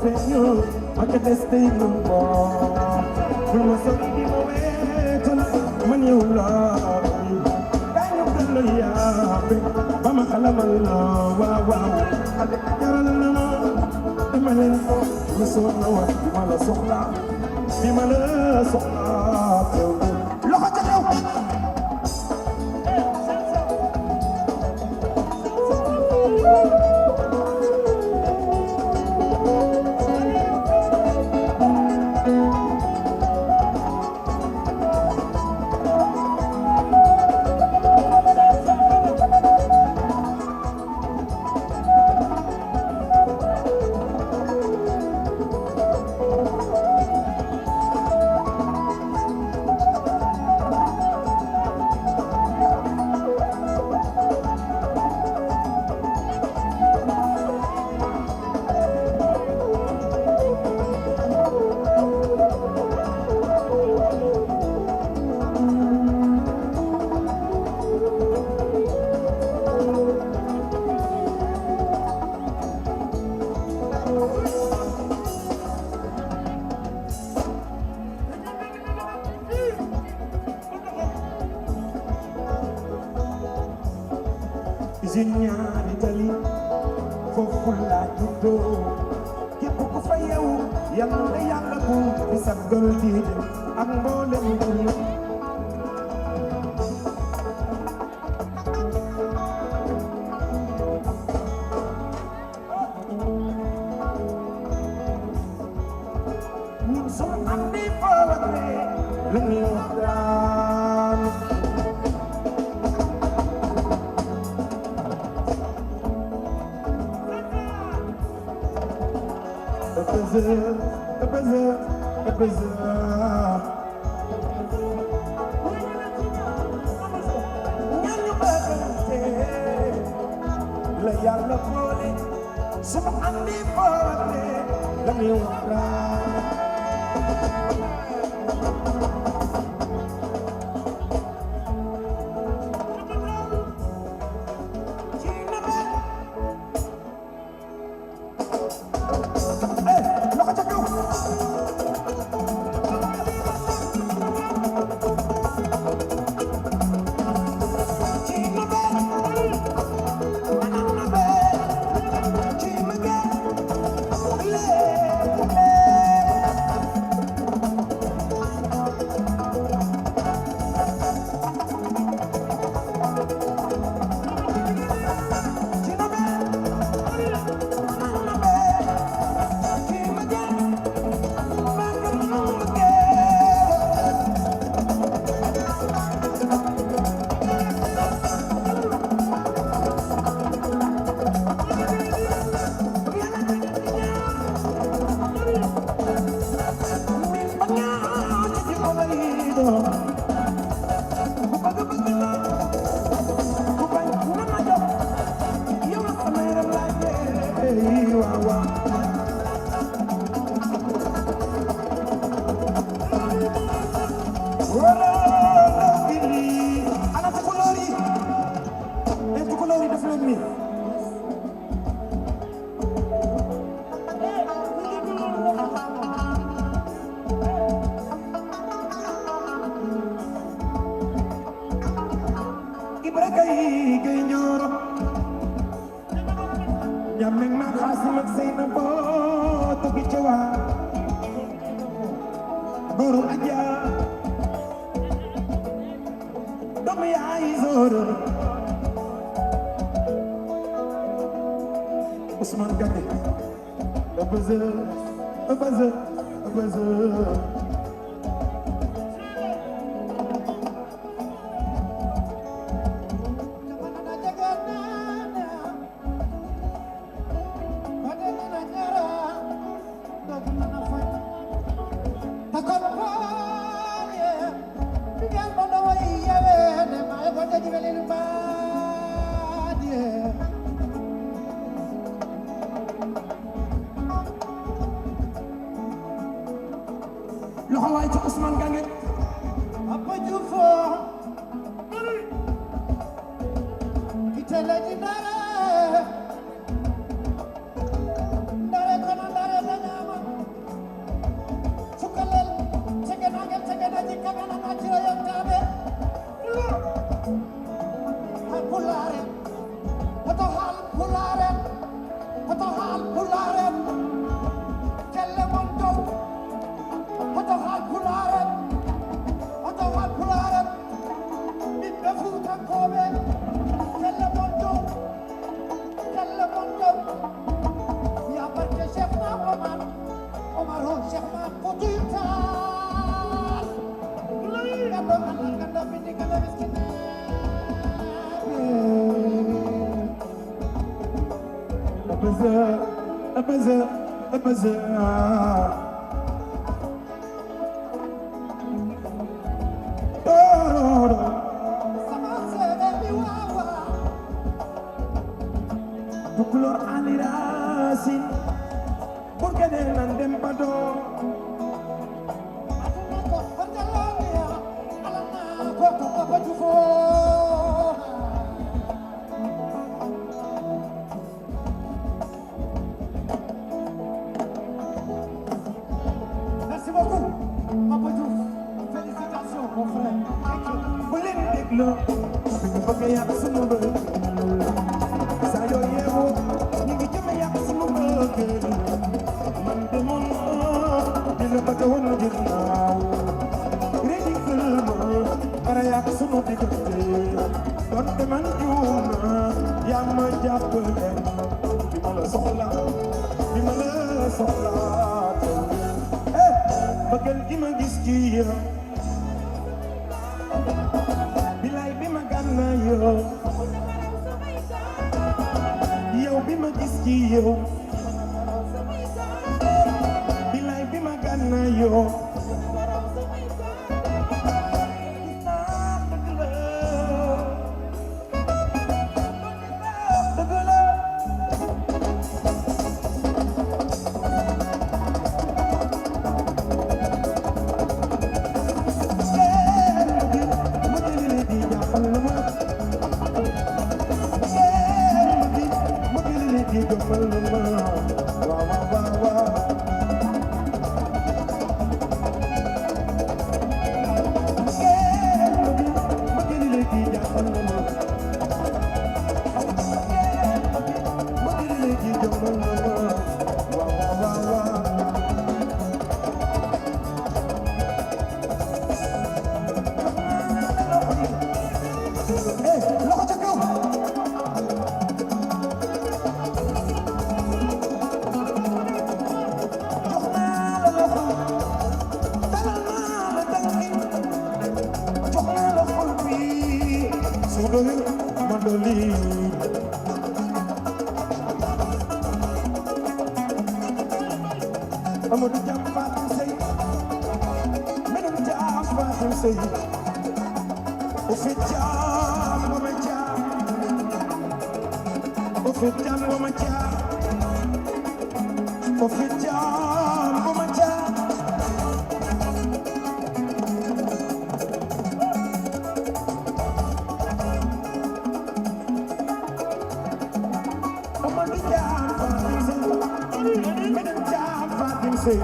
feeñu ma ca des tey nu moom bul ma sori di ma weetal man yow laa dañu gën la yaabe ba ma xalamal la waaw waaw jaral na ma dama leen ko ma soxla wax bi ma la soxla bi ma la soxla loxo ca kaw ñaari tali foofu laa juddoo képp ku fa yeewu yàlla na yàlla bu bi saggal diine ak mboolem diine ñun sunu andi fawate la ñuy waxtaan a buzzer. Ñaanu bëggante la yàlla boole sunu andi boole la ñuy waxtaan Ousmane Gagné a buzzer. Loxo waay ci Ousmane Gagné apa jufo kitele di dara kono dara Tukulor alirasin porque de nandem pado ko patalonia alana ko ko jufo merci beaucoup Papa Diouf félicitations mon frère bu leen déglu ñu bëgg yàq sunu bëgg saa yoo yeewu ñu ngi jëm yàq sunu bëgg man de moom dina bëgg woon ginnaaw ridicule ma para yàq sunu diggante donte man juum na yaa ma jàppale bi ma la soxla bëggal gi ma gis ci yow bilaay bi ma gànna yow bi ma gis ci yow bilaay bi ma gànna yow Amadou Jam Fatim Sey Medum Jam Fatim Sey o fi jam mama jam o fi jam mama jam o fi jam mama jam Amadou Jam Fatim Sey Medum Jam Fatim Sey